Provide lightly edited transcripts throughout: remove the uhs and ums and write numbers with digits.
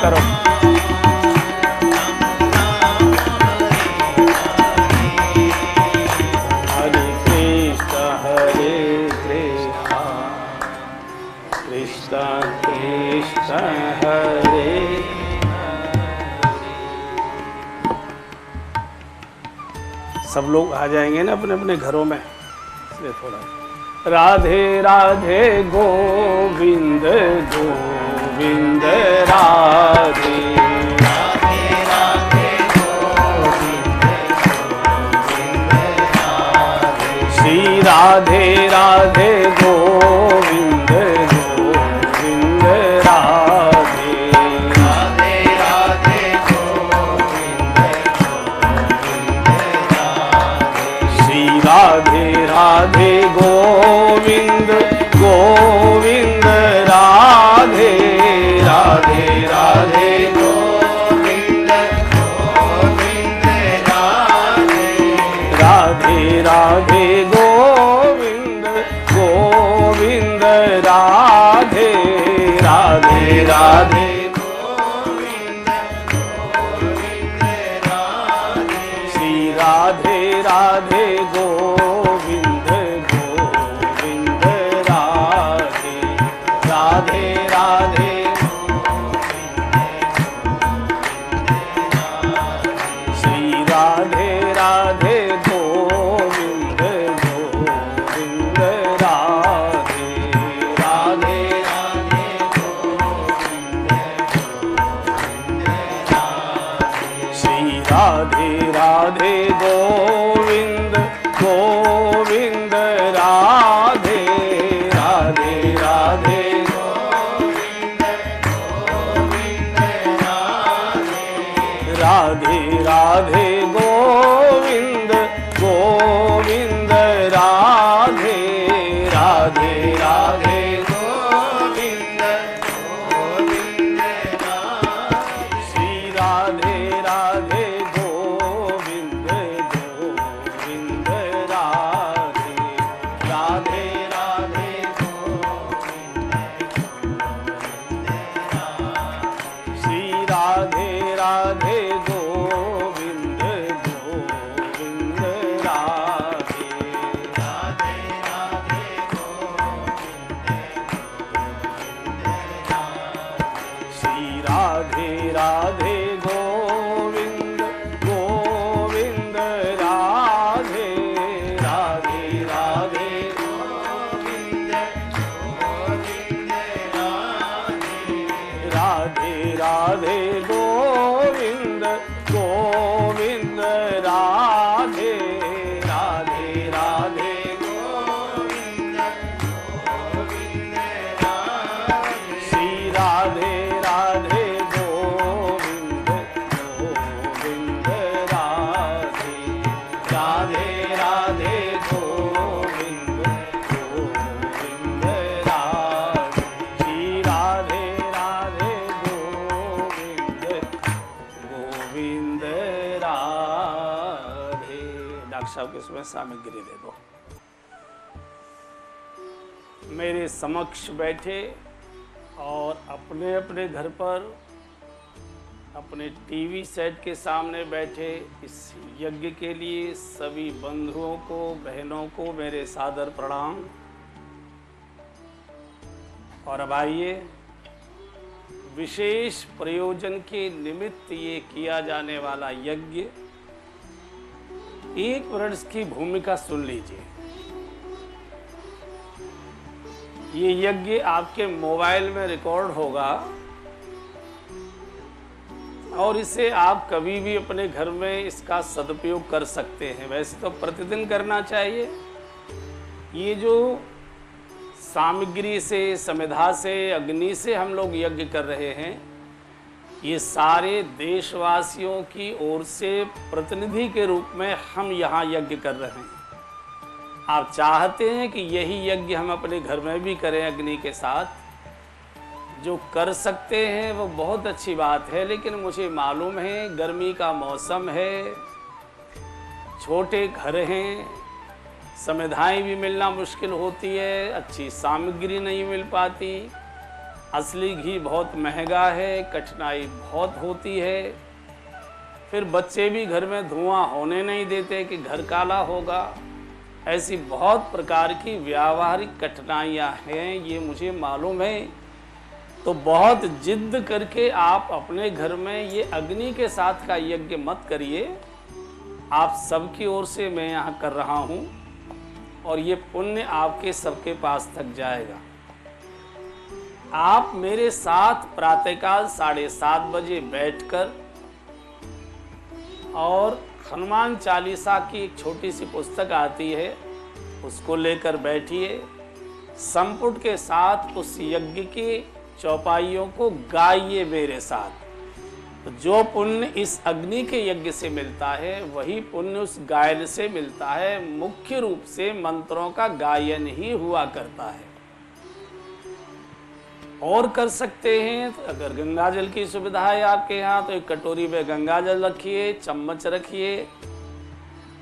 करो। हरे कृष्ण कृष्ण हरे। सब लोग आ जाएंगे ना अपने अपने घरों में, इसलिए थोड़ा राधे राधे गोविंद गोविंद राधे राधे राधे गोविंद गोविंद राधे। श्री राधे राधे गोविंद गोविंद राधे राधे राधे गोविंद गोविंद राधे। श्री राधे राधे गोविंद गोविंद राधे राधे राधे गोविंद गोविंद राधे राधे राधे गोविंद गोविंद राधे राधे राधे गोविंद गोविंद राधे। श्री राधे राधे गोविंद गोविंद राधे राधे राधे श्री राधे राधे गोविंद गोविंद राधे राधे राधे गोविंद गोविंद राधे। श्री राधे राधे गोविंद गोविंद राधे राधे राधे गोविंद गोविंद राधे राधे राधे गोविंद गोविंद राधे राधे राधे गोविंद गोविंद राधे। श्री राधे राधे गोविंद गोविंद राधे राधे राधे गोविंद गोविंद राधे। श्री राधे राधे गोविंद गोविंद राधे राधे राधे गोविंद गोविंद राधे। श्री राधे राधे गोविंद गोविंद राधे राधे राधे गोविंद गोविंद राधे राधे राधे गोविंद गोविंद राधे राधे राधे गोविंद गोविंद राधे। श्री राधे राधे गोविंद गोविंद राधे राधे राधे गोविंद गोविंद राधे। श्री राधे राधे गोविंद गोविंद राधे। डॉक्टर साहब के इसमें सामग्री दे दो। मेरे समक्ष बैठे और अपने अपने घर पर अपने टीवी सेट के सामने बैठे इस यज्ञ के लिए सभी बंधुओं को, बहनों को मेरे सादर प्रणाम। और अब आइए, विशेष प्रयोजन के निमित्त ये किया जाने वाला यज्ञ, एक वर्ष की भूमिका सुन लीजिए। ये यज्ञ आपके मोबाइल में रिकॉर्ड होगा और इसे आप कभी भी अपने घर में इसका सदुपयोग कर सकते हैं। वैसे तो प्रतिदिन करना चाहिए। ये जो सामग्री से, समिधा से, अग्नि से हम लोग यज्ञ कर रहे हैं, ये सारे देशवासियों की ओर से प्रतिनिधि के रूप में हम यहाँ यज्ञ कर रहे हैं। आप चाहते हैं कि यही यज्ञ हम अपने घर में भी करें अग्नि के साथ, जो कर सकते हैं वो बहुत अच्छी बात है। लेकिन मुझे मालूम है गर्मी का मौसम है, छोटे घर हैं, समिधाएं भी मिलना मुश्किल होती है, अच्छी सामग्री नहीं मिल पाती। असली घी बहुत महंगा है, कठिनाई बहुत होती है। फिर बच्चे भी घर में धुआं होने नहीं देते कि घर काला होगा। ऐसी बहुत प्रकार की व्यावहारिक कठिनाइयाँ हैं, ये मुझे मालूम है। तो बहुत जिद करके आप अपने घर में ये अग्नि के साथ का यज्ञ मत करिए। आप सबकी ओर से मैं यहाँ कर रहा हूँ और ये पुण्य आपके सबके पास तक जाएगा। आप मेरे साथ प्रातःकाल 7:30 बजे बैठकर और हनुमान चालीसा की एक छोटी सी पुस्तक आती है, उसको लेकर बैठिए। संपुट के साथ उस यज्ञ की चौपाइयों को गाइए मेरे साथ। तो जो पुण्य इस अग्नि के यज्ञ से मिलता है वही पुण्य उस गायन से मिलता है। मुख्य रूप से मंत्रों का गायन ही हुआ करता है। और कर सकते हैं तो अगर गंगा जल की सुविधा है आपके यहाँ तो एक कटोरी में गंगा जल रखिए, चम्मच रखिए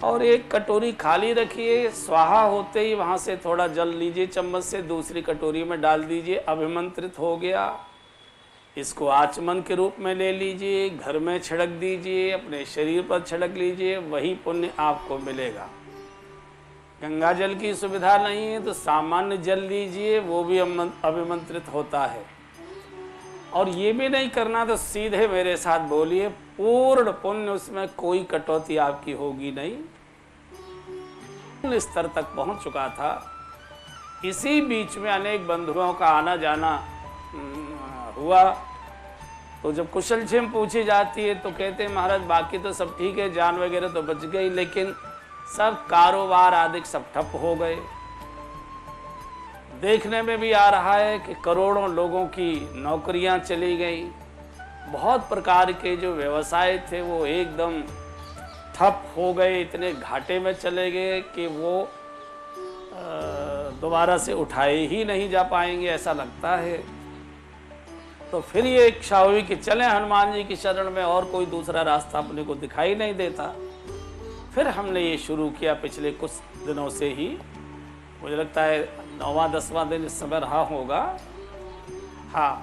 और एक कटोरी खाली रखिए। स्वाहा होते ही वहाँ से थोड़ा जल लीजिए, चम्मच से दूसरी कटोरी में डाल दीजिए। अभिमंत्रित हो गया। इसको आचमन के रूप में ले लीजिए, घर में छिड़क दीजिए, अपने शरीर पर छिड़क लीजिए, वही पुण्य आपको मिलेगा। गंगा जल की सुविधा नहीं है तो सामान्य जल लीजिए, वो भी अभिमंत्रित होता है। और ये भी नहीं करना तो सीधे मेरे साथ बोलिए, पूर्ण पुण्य, उसमें कोई कटौती आपकी होगी नहीं। स्तर तक पहुंच चुका था। इसी बीच में अनेक बंधुओं का आना जाना हुआ। तो जब कुशल क्षेम पूछी जाती है तो कहते हैं महाराज बाकी तो सब ठीक है, जान वगैरह तो बच गई, लेकिन सब कारोबार आदि सब ठप हो गए। देखने में भी आ रहा है कि करोड़ों लोगों की नौकरियां चली गई। बहुत प्रकार के जो व्यवसाय थे वो एकदम ठप हो गए, इतने घाटे में चले गए कि वो दोबारा से उठाए ही नहीं जा पाएंगे, ऐसा लगता है। तो फिर ये इच्छा हुई कि चलें हनुमान जी की शरण में, और कोई दूसरा रास्ता अपने को दिखाई नहीं देता। फिर हमने ये शुरू किया पिछले कुछ दिनों से ही, मुझे लगता है 9वां 10वां दिन इस समय रहा होगा। हाँ,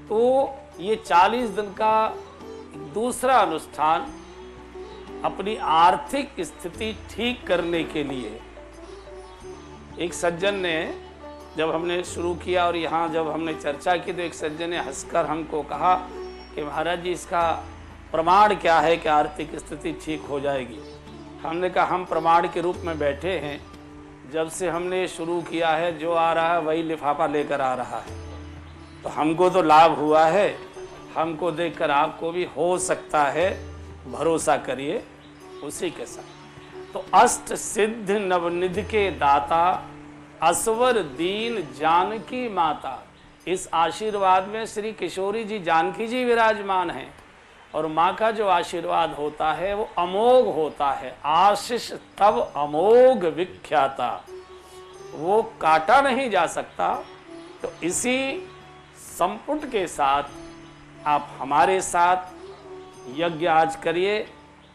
तो ये 40 दिन का दूसरा अनुष्ठान अपनी आर्थिक स्थिति ठीक करने के लिए, एक सज्जन ने जब हमने शुरू किया और यहाँ जब हमने चर्चा की तो एक सज्जन ने हंसकर हमको कहा कि महाराज जी इसका प्रमाण क्या है कि आर्थिक स्थिति ठीक हो जाएगी। हमने कहा हम प्रमाण के रूप में बैठे हैं। जब से हमने शुरू किया है जो आ रहा है वही लिफाफा लेकर आ रहा है, तो हमको तो लाभ हुआ है, हमको देखकर आपको भी हो सकता है, भरोसा करिए उसी के साथ। तो अष्ट सिद्ध नवनिधि के दाता, असवर दीन जानकी माता, इस आशीर्वाद में श्री किशोरी जी जानकी जी विराजमान हैं। और माँ का जो आशीर्वाद होता है वो अमोघ होता है। आशीष तब अमोघ विख्याता, वो काटा नहीं जा सकता। तो इसी संपुट के साथ आप हमारे साथ यज्ञ आज करिए।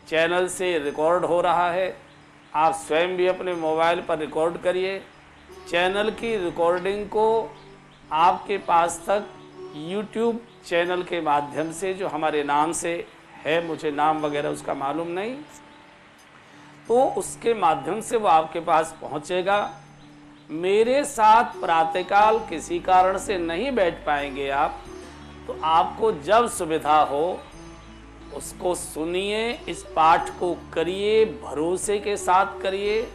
चैनल से रिकॉर्ड हो रहा है, आप स्वयं भी अपने मोबाइल पर रिकॉर्ड करिए। चैनल की रिकॉर्डिंग को आपके पास तक YouTube चैनल के माध्यम से, जो हमारे नाम से है, मुझे नाम वगैरह उसका मालूम नहीं, तो उसके माध्यम से वो आपके पास पहुंचेगा। मेरे साथ प्रातःकाल किसी कारण से नहीं बैठ पाएंगे आप, तो आपको जब सुविधा हो उसको सुनिए, इस पाठ को करिए, भरोसे के साथ करिए।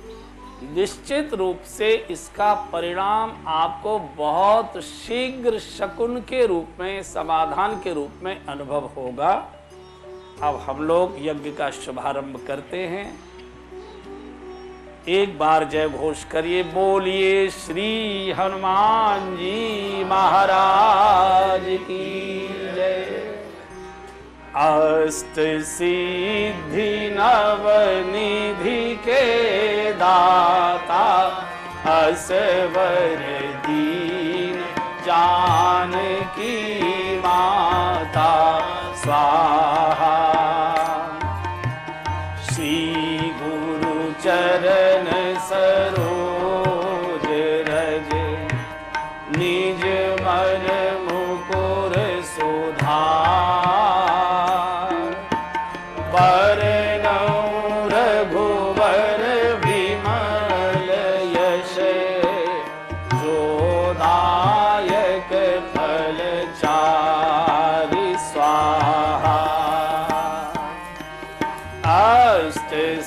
निश्चित रूप से इसका परिणाम आपको बहुत शीघ्र शकुन के रूप में, समाधान के रूप में अनुभव होगा। अब हम लोग यज्ञ का शुभारंभ करते हैं। एक बार जय घोष करिए, बोलिए श्री हनुमान जी महाराज की जय। अष्ट सिद्धि नवनिधि के दाता, असवर दीन जानकी माता स्वाहा। श्री गुरु चरण सरोज रज, निज मन मुख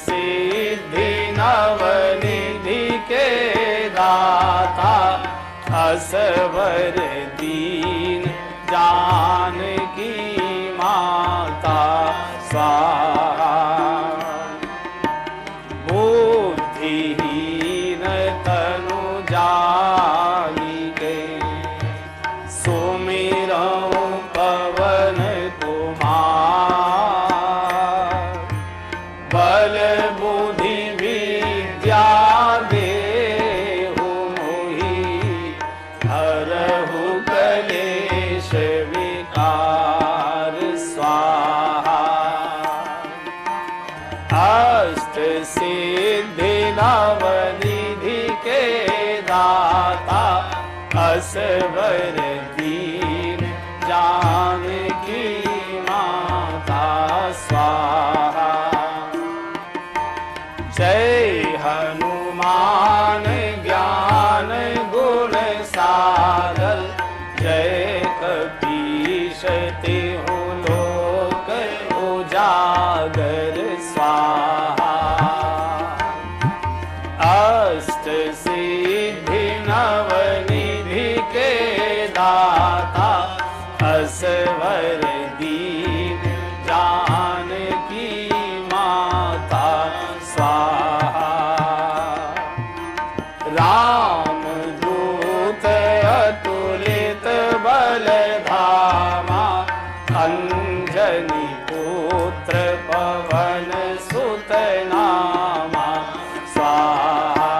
सिद्धि नवनिधि के दाता असवर दीन जानकी माता स्वाहा। बुद्धिहीन तनु जानिके सुमिरऊं पवन कुमार। बल बुद्धि विद्या देहु मोहि हरहु कलेश विकार स्वाहा। अष्ट सिद्धि नवनिधि के दाता असवर दीन जानकी माता स्वाहा। जय हनुमान ज्ञान गुण सागर जय कपीश तिहु लोक उजागर स्वाहा। अष्ट सिद्धि नवनिधि के दाता असवर दीन जानकी माता स्वाहा। राम दूत अतुलित बल धामा अंजनी पुत्र पवन सुत नामा स्वाहा।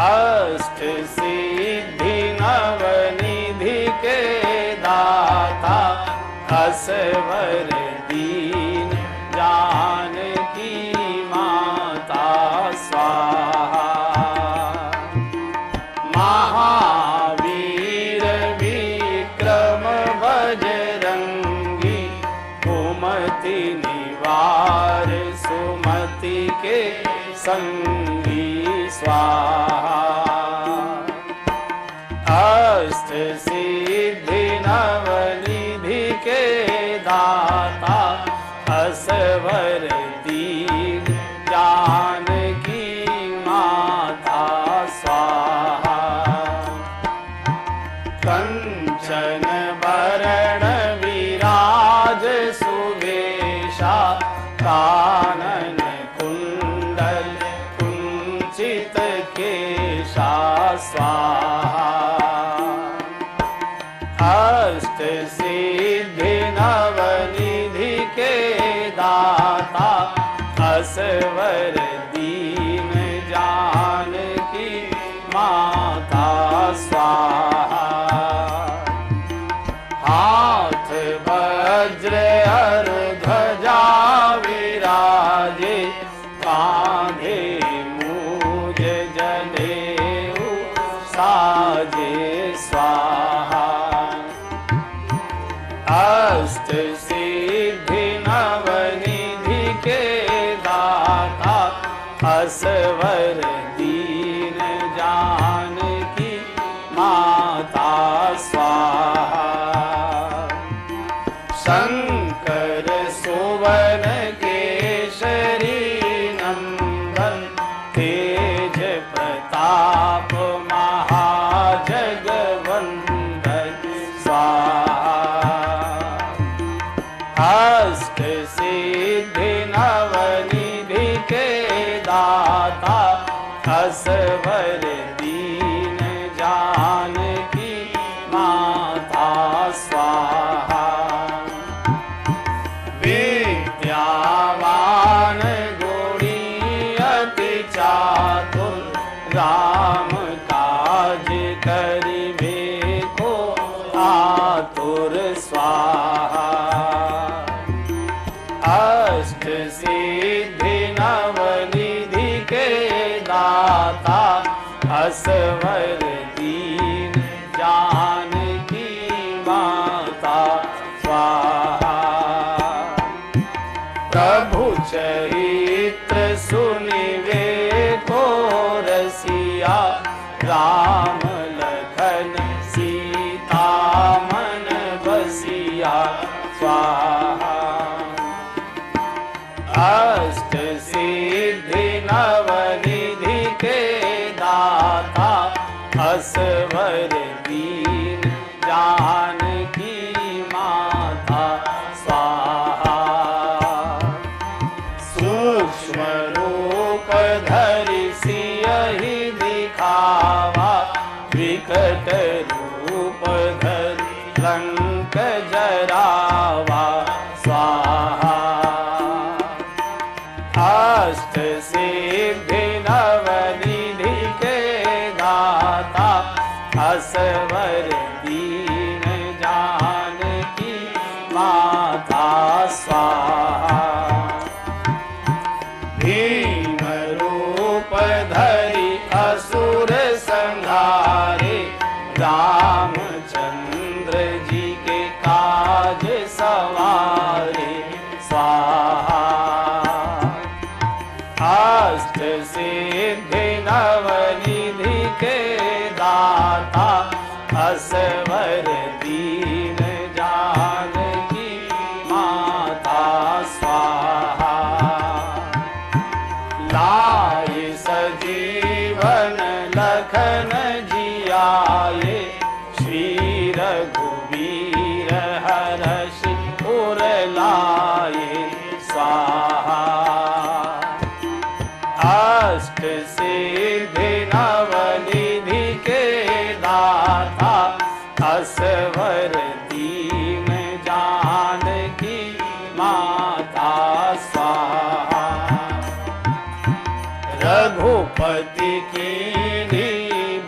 अष्ट सिद्धि नवनिधि के दाता असवर दीन जानकी माता स्वाहा। महावीर विक्रम बजरंगी कुमति निवार सुमति के संगी स्वाहा। अष्ट सिद्धि नवनिधि के दाता असवर दीन जानकी माता स्वाहा। कंचन बरण विराज सुवेशा कानन कुंडल कुंचित केशा स्वाहा। अष्ट सिद्धि नवनिधि के दाता असवर दीन जानकी माता स्वाहा। हाथ वज्र और ध्वजा विराजे कांधे मूज जनेऊ साजे स्वाहा। अष्ट सिद्धि नवनिधि के दाता असवर दीन जानकी माता स्वाहा। शंकर सुवन केशरी नंदन तेज प्रताप महाजगवंदन स्वाहा। अष्ट सिद्धि नवनिधि के दाता असवर दीन जानकी माता स्वाहा। विद्यावान गुणी अति चातुर राम काज करिबे को आतुर स्वाहा। अष्ट सिद्धि नवनिधि के दाता असवर दीन जानकी माता स्वाहा। प्रभु चरित्र सुनिवे को रसिया राम लखन सीता मन बसिया स्वाहा। अष्ट सिद्धि नवनिधि के दाता असवर दीन जानकी माता स्वाहा। सूक्ष्म रूप धरि सियहि दिखावा विकट रूप धरि लंक जरावा स्वाहा। अष्ट सिद्धि नवनिधि के दाता असवर दीन जानकी माता स्वाहा। भीम रूप धरि असुर संहारे रामचंद्र जी के काज सवारे स्वाहा। अष्ट सिद्धि नवनिधि के दाता असवर दीन जानकी माता स्वाहा। लाए सजीवन लखन जियाए श्री रघुवीर हर्षि उर लाए स्वाहा। अष्ट सिद्धि नवनिधि के दाता असवर दीन जानकी माता स्वाहा। रघुपति कीन्ही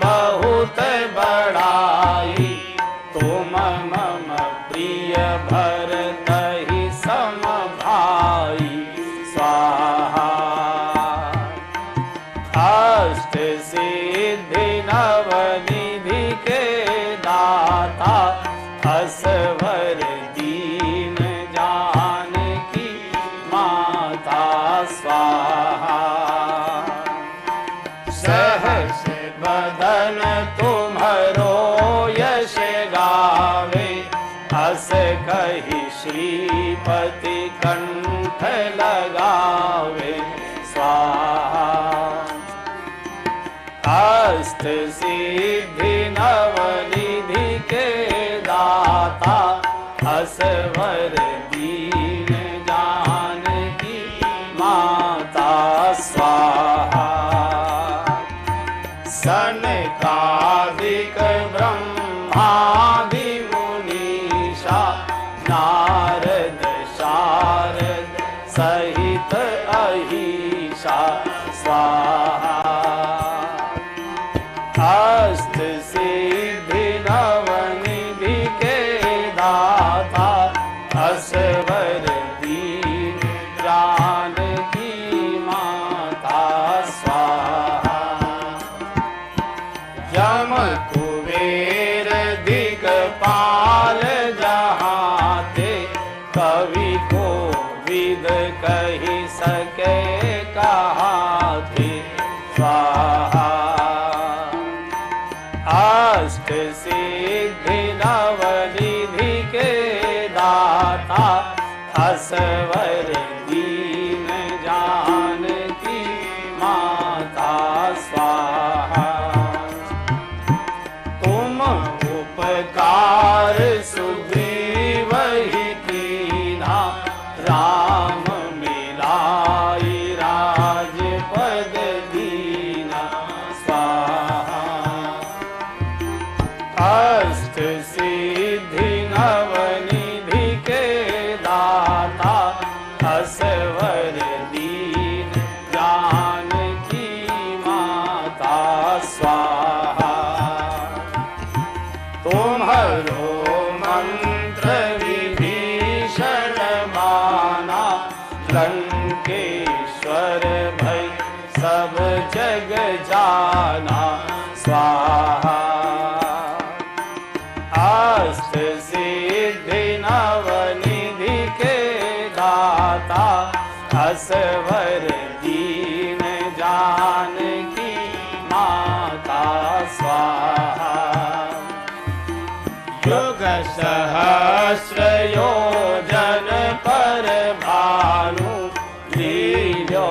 बहुत बड़ाई तुम मम प्रिय भरतहि सम भाई स्वाहा। अष्ट सिद्धि नवनिधि के दाता असवर दीन जानकी माता स्वाहा। सहस बदन तुम्हरो यश गावे अस कहि श्रीपति कंठ लगावे स्वाहा। अष्ट सिद्धि नवनिधि के दाता असवर दीन जानकी माता स्वाहा। सनकादिक ब्रह्मादि मुनीषा नारद शारद सहित अहिषा स्वाहा। अष्ट सिद्धि नवनिधि के दाता असवर दीन जानकी माता स्वाहा। यम कुबेर दिगपाल जहाते कवि को विद कहि सके कहाते स्वाहा। अष्ट सिद्धि नवनिधि के दाता असवर दीन जानकी माता स्वाहा। तुम उपकार सुग्रीव ही कीन्हा राम मिलाई राजपद दीना स्वाहा। अष्ट सिद्धि नवनिधि के दाता असवर दीन जानकी माता स्वाहा। तुम्हरो मंत्र विभीषण माना लंकेश्वर भय सब जग जाना स्वाहा। अष्ट सिद्धि नवनिधि के दाता असवर दीन जानकी माता स्वाहा। युग सहस्र योजन पर भानु ली यो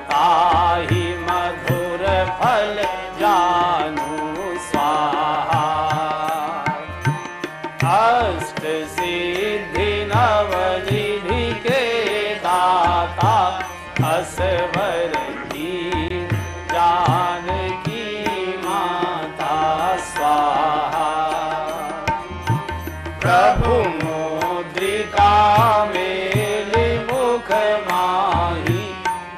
ताहि मधुर फल जानू स्वाहा। अष्ट सिद्धि नवनिधि के दाता असवर दीन जानकी माता स्वाहा। प्रभु मुद्रिका मेलि मुख माही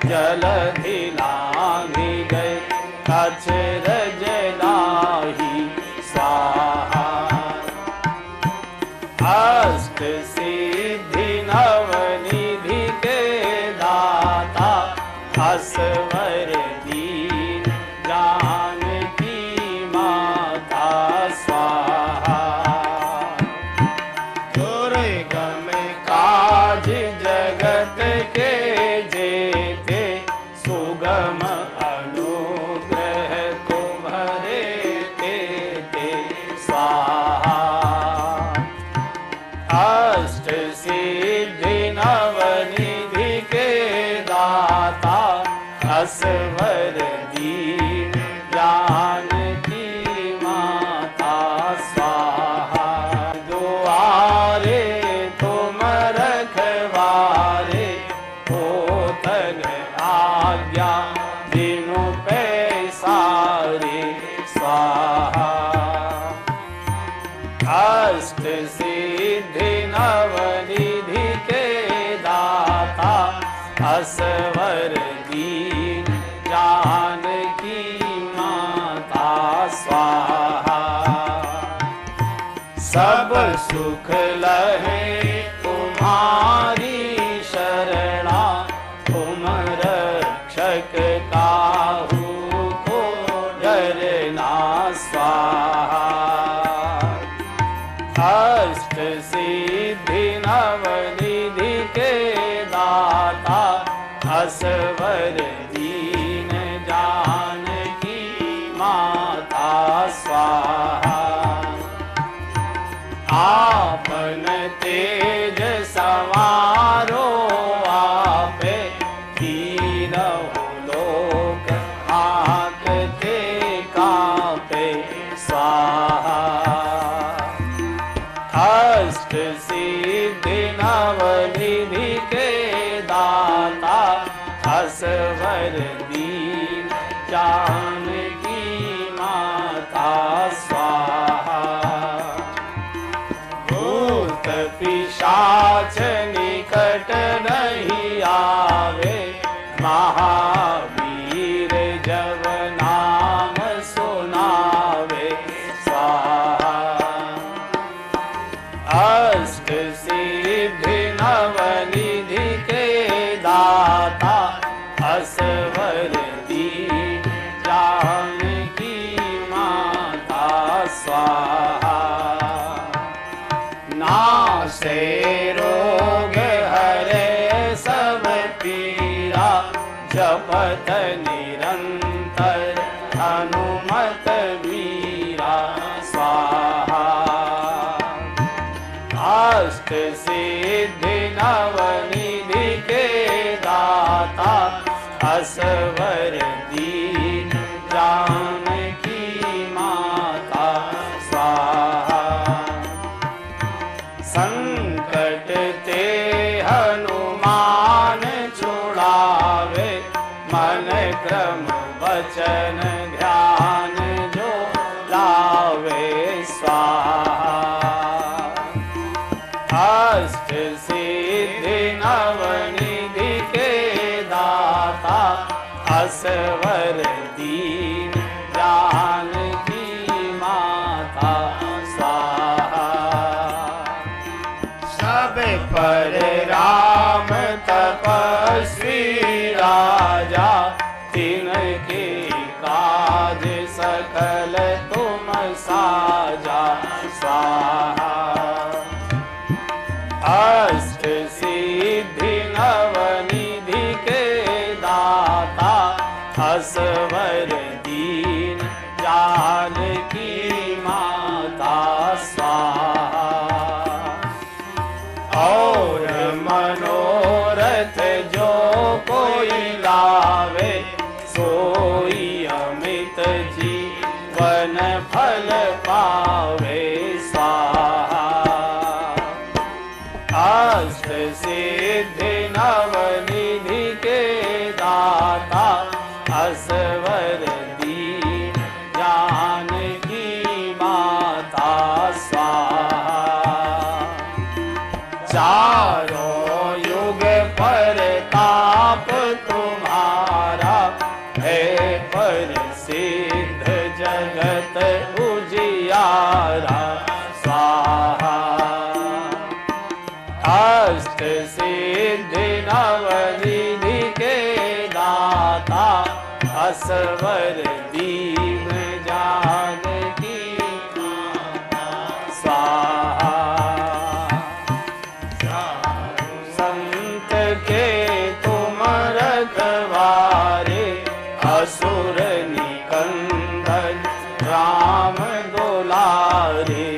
जलधि लांघि गए अचरज लाही स्वाहा। अष्ट सिद्धि नवनिधि के दाता असवर दीन जानकी माता स्वाहा। दुर्गम काज जगत के जेते सुगम अनुग्रह तुम्हारे तेते स्वाहा। अष्ट सिद्धि नवनिधि के दाता असवर दीन जानकी माता स्वाहा। दुआरे तुम रखवारे होतन आज्ञा दिनु पैसारे स्वाहा। अष्ट सिद्धि नवनिधि के दाता असवर दीन जानकी माता स्वाहा। सब सुख लहे तुम्हारी शरणा तुम रक्षक काहू को डरना स्वाहा। अष्ट सिद्धि नवनिधि के दाता असवर दीन जानकी माता स्वाहा। आपन तेज सवारो आपे तीनों लोक आंकते कांपे स्वाहा। अष्ट सिद्धि नवनिधि के दाता असवर दीन जानकी माता स्वाहा। भूत पिशाच निकट नहीं आवे महावीर जब नाम सुनावे स्वाहा। अष्ट सिद्धि नवनिधि के दाता असवर दीन जानकी माता स्वाहा। नासे रोग हरे सब पीरा जपत निरंतर हनुमत वीरा स्वाहा। अष्ट सिद्धि नवनिधि के दाता असवर दीन जानकी माता स्वाहा। संकट ते हनुमान छुड़ावे मन क्रम वचन ध्यान जो लावे स्वाहा। अष्ट सिद्धि नवनिधि के दाता असवर दीन जानकी माता स्वाहा। सब पर राम तपस्वी राजा तिनके काज सकल तुम साजा स्वाहा। अष्ट सिद्धि नवनिधि के दाता असवर दीन जानकी माता स्वाहा। और मनोरथ जो कोई गावे सोई अमित जीवन फल पावे स्वाहा। अष्ट सिद्धि नवनिधि के दाता असवर दीन जानकी माता स्वाहा। चारों युग परताप तुम्हारा है प्रसिद्ध जगत उजियारा स्वाहा। अष्ट सिद्धि नवनिधि के दाता असवर दीन जानकी माता स्वाहा। संत के तुम रखवारे असुर निकंदन राम दुलारे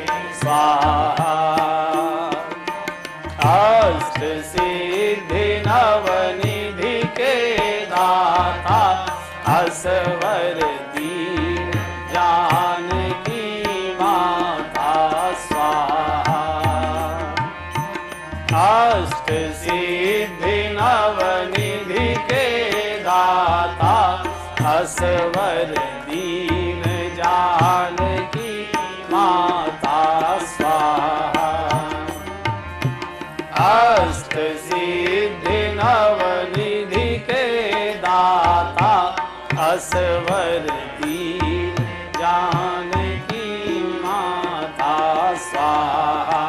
स्वाहा। अष्ट सिद्धि नवनिधि के दाता असवर दीन जानकी माता स्वाहा। अष्ट सिद्धि नवनिधि के दाता असवर दीन जानकी माता स्वाहा। अष्ट सिद्धि नवनिधि के दाता असवर दीन जानकी माता स्वाहा।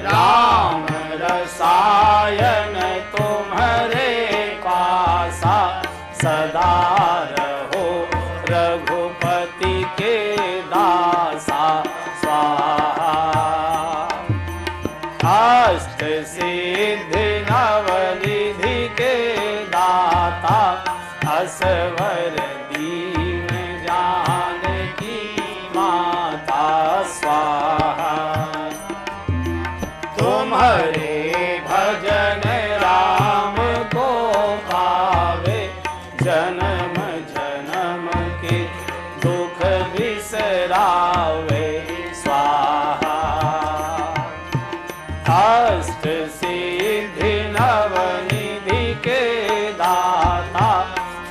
राम रसायन तुम्हारे पासा सदा रहो रघुपति के दासा स्वाहा। अष्ट सिद्धि नवनिधि के दाता असवर दीन जानकी माता स्वाहा। तुम्हारे भजन राम को पावे जन्म जन्म के दुख बिसरावे स्वाहा। अष्ट सिद्धि नवनिधि के दाता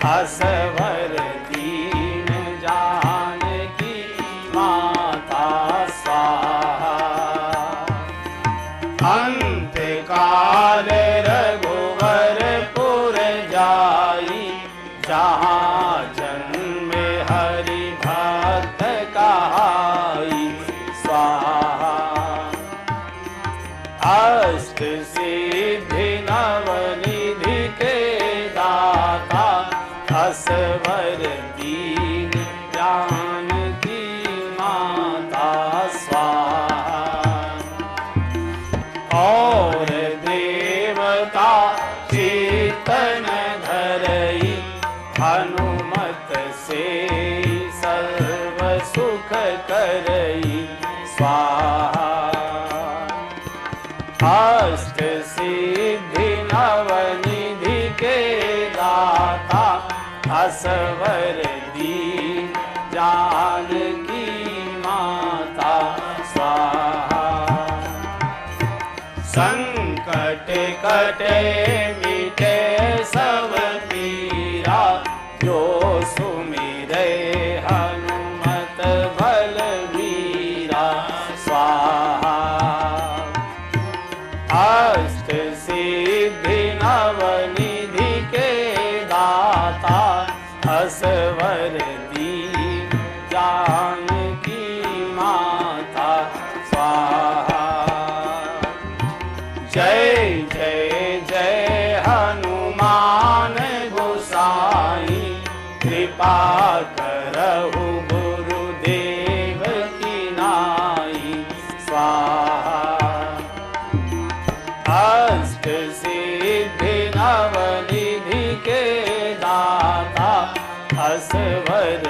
असवर दीन जानकी माता स्वाहा। अंत काल रघुवरपुर जाई जहाँ जन्म हरि भक्त कहाई स्वाहा। अष्ट सिद्धि नवनिधि के दाता असवर दीन जानकी माता स्वाहा। और देवता चेतन धरई हनुमत से सर्व सुख करई स्वाहा। अष्ट सिद्धि नवनिधि के दाता असवर दीन जानकी माता स्वाहा। संकट कटे मिटे सब पीरा जो सुमिरे हनुमत बलवीरा स्वाहा। अष्ट सिद्धि नवनिधि के दाता असवर दीन जानकी माता स्वाहा। जय जय जय हनुमान गोसाई कृपा करहु गुरुदेव की नाई स्वाहा। अष्ट सिद्धि नवनिधि के दाता असवर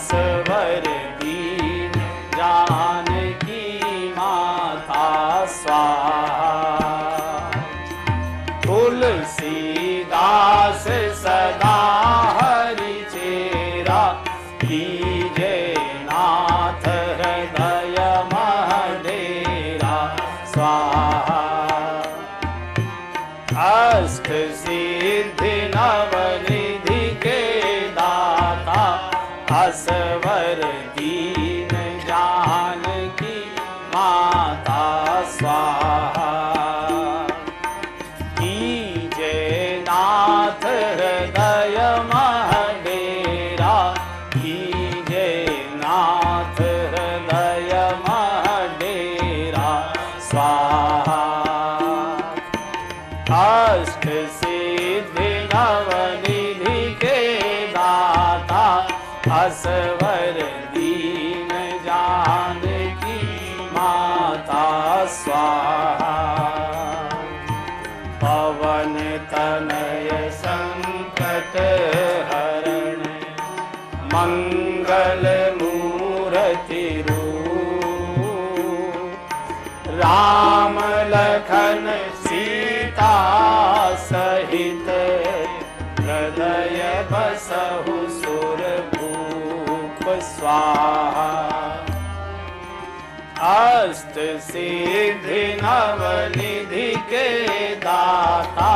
असवर दीन जानकी माता स्वाहा। तुलसीदास सदा हरि चेरा कीजे नाथ हृदय मह डेरा स्वाहा। अष्ट सिद्धि नवनिधि के दाता असवर दीन जानकी माता स्वाहा। कीजे नाथ हृदय मह डेरा कीजे नाथ हृदय मह डेरा स्वाहा। अष्ट सिद्धि नवनिधि के दाता असवर दीन जानकी माता स्वाहा। पवन तनय संकट हरण मंगल मूर्ति रूप। राम लखन सीता सहित हृदय बसहु सुरभूप स्वाहा। अष्ट सिद्धि नवनिधि के दाता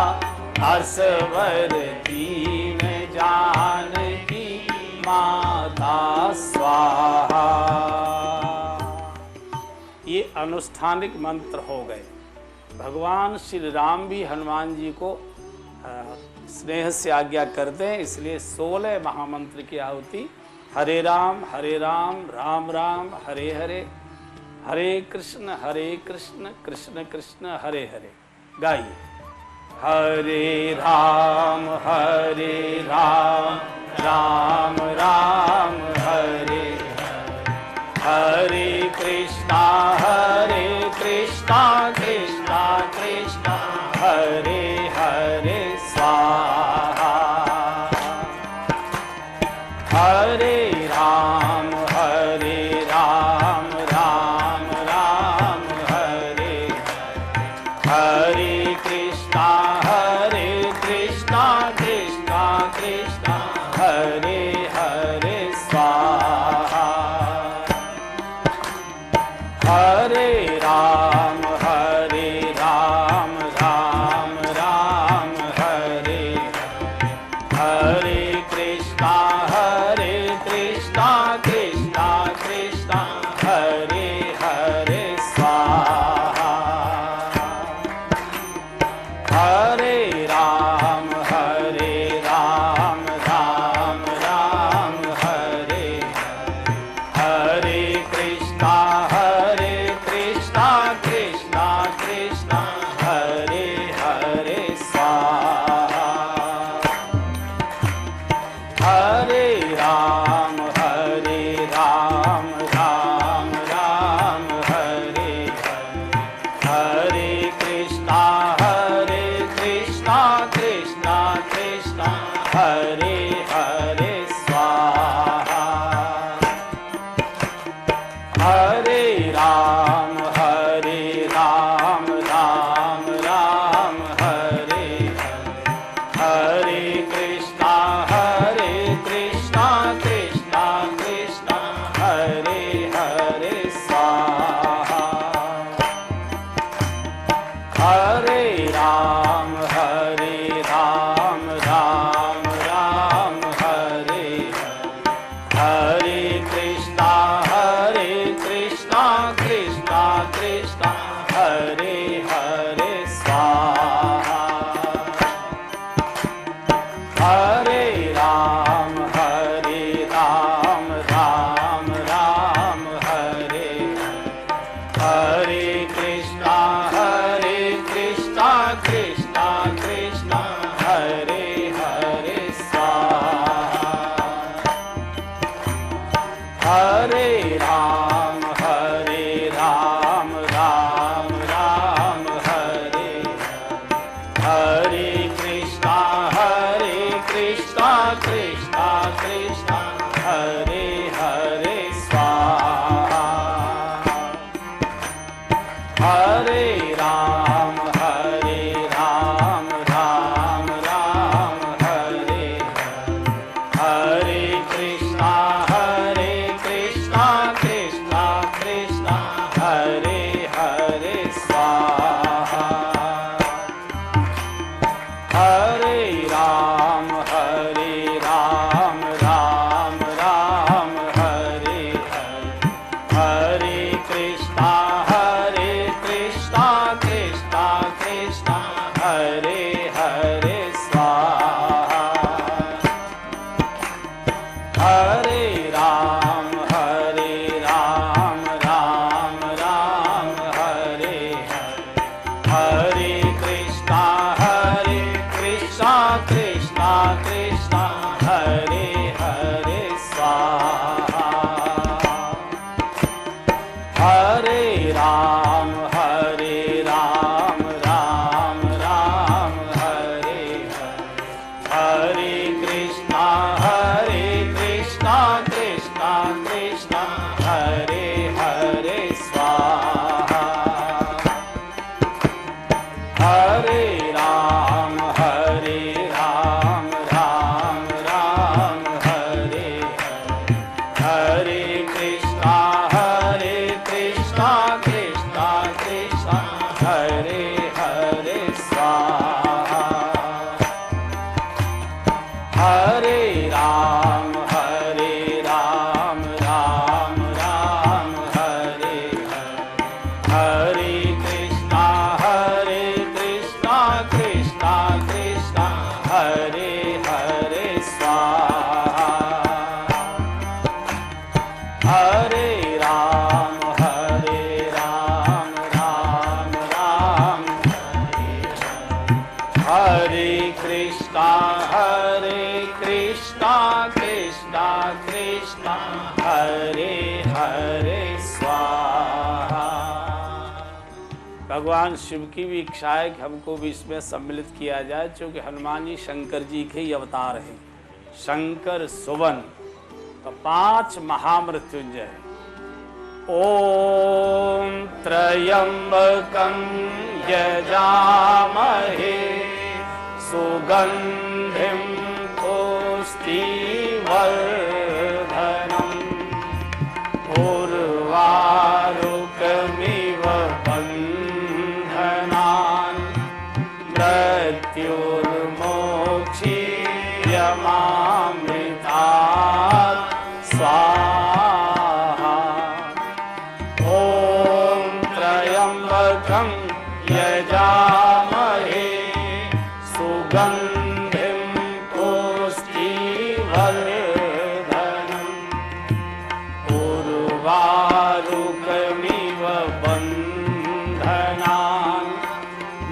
असवर दीन जानकी माता स्वाहा। ये अनुष्ठानिक मंत्र हो गए। भगवान श्री राम भी हनुमान जी को स्नेह से आज्ञा करते हैं, इसलिए 16 महामंत्र की आहुति हरे राम राम राम हरे हरे, हरे कृष्ण कृष्ण कृष्ण हरे हरे। गाइए। हरे राम राम राम हरे हरे कृष्णा कृष्णा कृष्णा हरे हरे स्वाहा। हरे राम राम राम हरे हरे कृष्णा कृष्णा कृष्णा हरे हरे स्वाहा। हरे राम राम राम हरे हरे कृष्णा कृष्णा कृष्णा हरे हरे स्वाहा। हरे राम राम राम हरे हरे कृष्णा कृष्णा कृष्णा हरे हरे स्वाहा। हरे राम राम हरे हरे कृष्णा कृष्णा कृष्णा हरे हरे स्वाहा। हरे राम राम हरे हरे कृष्णा कृष्णा कृष्णा हरे हरे स्वाहा। हरे राम राम हरे हरे कृष्णा कृष्णा कृष्णा हरे हरे स्वाहा। हरे राम राम हरे हरे कृष्णा कृष्णा कृष्णा हरे हरे स्वाहा। हरे राम राम हरे हरे कृष्णा कृष्णा कृष्णा हरे हरे कृष्णा कृष्णा कृष्णा हरे हरे स्वाहा। हरे राम राम राम हरे हरे, हरे कृष्णा कृष्णा कृष्णा हरे हरे स्वाहा। हरे राम राम राम हरे हरे, हरे कृष्णा कृष्णा कृष्णा हरे हरे स्वाहा। हरे राम राम राम हरे हरे, हरे कृष्णा कृष्णा कृष्णा हरे हरे स्वाहा। हरे राम राम राम हरे हरे, हरे कृष्णा कृष्णा कृष्णा हरे हरे स्वाहा। हरे राम राम राम हरे हरे, हरे कृष्णा कृष्णा कृष्णा हरे हरे स्वाहा। हरे राम राम हरे हरे, हरे कृष्णा कृष्णा कृष्णा हरे हरे स्वाहा। भगवान शिव की भी इच्छा है कि हमको भी इसमें सम्मिलित किया जाए, क्योंकि हनुमान जी शंकर जी के ही अवतार हैं। शंकर सुवन तो 5 महामृत्युंजय। ओम त्र्यंबकं यजामहे सुगंधिं पुष्टिवर्धनम् उर्वारुकमिव बन्धनान् मृत्युर्मोक्षीयमामृतात् स्वाहा। ॐ त्र्यंबकं यजामहे सुगंधिं पुष्टिवर्धनम् उर्वारुकमिव बन्धनान्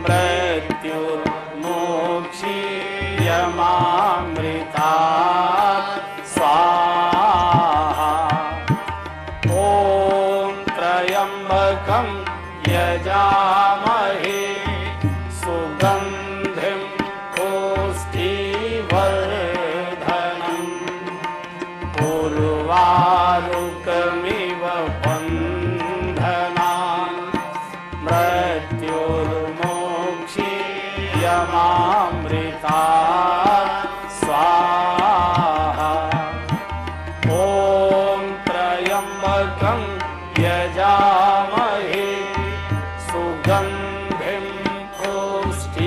मृत्युर्मोक्षीयमामृतात् स्वाहा। ॐ त्र्यंबकं यजामहे सुगंधिं पुष्टिवर्धनम् उर्वारुकमिव बन्धनान् मृत्युर्मोक्षीयमामृतात् स्वाहा। ॐ त्र्यंबकं यजामहे सुगंधिं पुष्टिवर्धनम्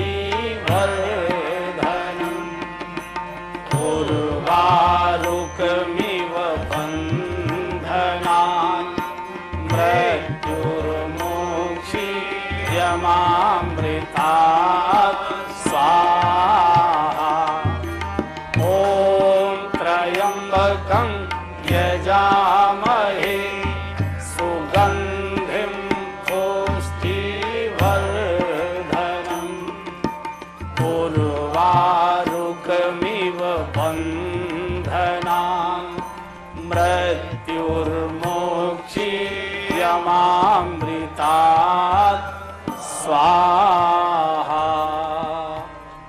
उर्वारुकमिव बन्धनान् मृत्युर्मोक्षीयमामृतात् स्वाहा। ॐ त्र्यंबकं यजामहे सुगंधिं पुष्टिवर्धनम् उर्वारुकमिव बन्धनान् मृत्युर्मोक्षीयमामृतात् स्वाहा।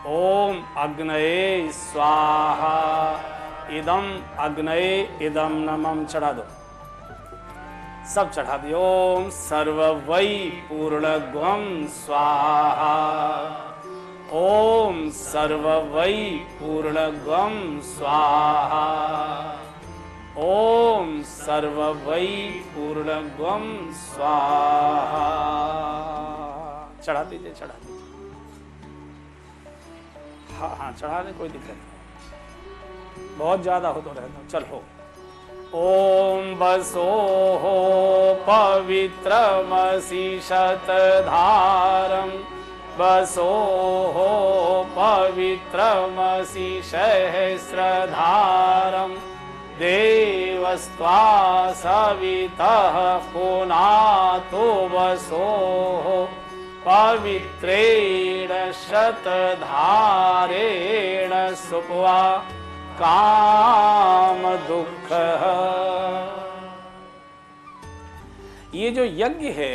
ओम अग्नये स्वाहा। इदम अग्नये इदम नमः चढ़ा दो, सब चढ़ा दियो। ओम सर्व वै पूर्णगुम स्वाहा। ओम सर्ववै पूर्णगम स्वाहा। ओम सर्ववै पूर्णगम स्वाहा। चढ़ा दीजिए, चढ़ा दीजिए। हाँ हाँ चढ़ा दे, कोई दिक्कत नहीं, बहुत ज्यादा हो तो रहता। चल हो। ओम बसो हो पवित्रमसि शतधारम। बसो हो पवित्रमसि सहस्रधारम। देवस्त्वा सवितः पुनातो वसो पवित्रेण शतधारेण सुपवा काम दुख। ये जो यज्ञ है,